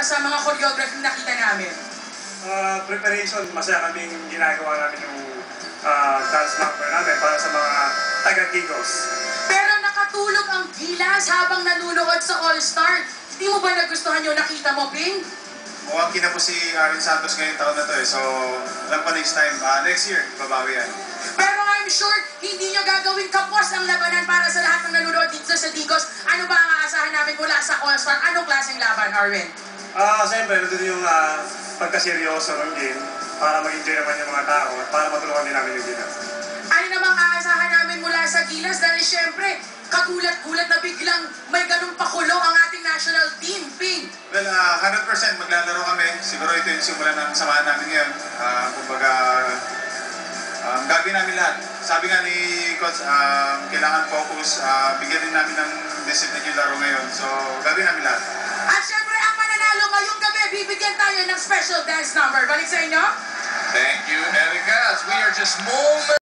sa mga choreography nakita namin? Preparation, masaya kaming ginagawa namin yung dance number namin para sa mga taga-Giggles. Pero nakatulog ang Gilas habang nanunood sa All-Star. Hindi mo ba nagustuhan yung nakita mo, Ping? Mukhang kinapos si Aaron Santos ngayong taon na to eh. So, alam ko next time, next year, babawi yan. Pero I'm sure hindi nyo gagawin kapos ang labanan para sa lahat ng nanonood dito sa Digos. Ano ba ang aasahan namin mula sa All-Star? Anong klaseng laban, Arwin? Siyempre, nandun yung pagkaseryoso ng game para mag-enjoy naman yung mga tao at para matulungan din namin yung Gilas. Ano namang aasahan namin mula sa Gilas? Dahil siyempre, kagulat-gulat na biglang may ganung pakulo ang ating national team, Ping. Well, 100% maglalaro kami. Siguro ito yung simulan ng samahan namin ngayon. Kumbaga, gagawin namin lahat. Sabi nga ni Coach, kailangan focus. Bigyan din namin ng discipline yung laro ngayon. So, gagawin namin lahat. At syempre, ang mananalo ngayong gabi, bibigyan tayo ng special dance number. Balik sa inyo. Thank you, Erica. As we are just moments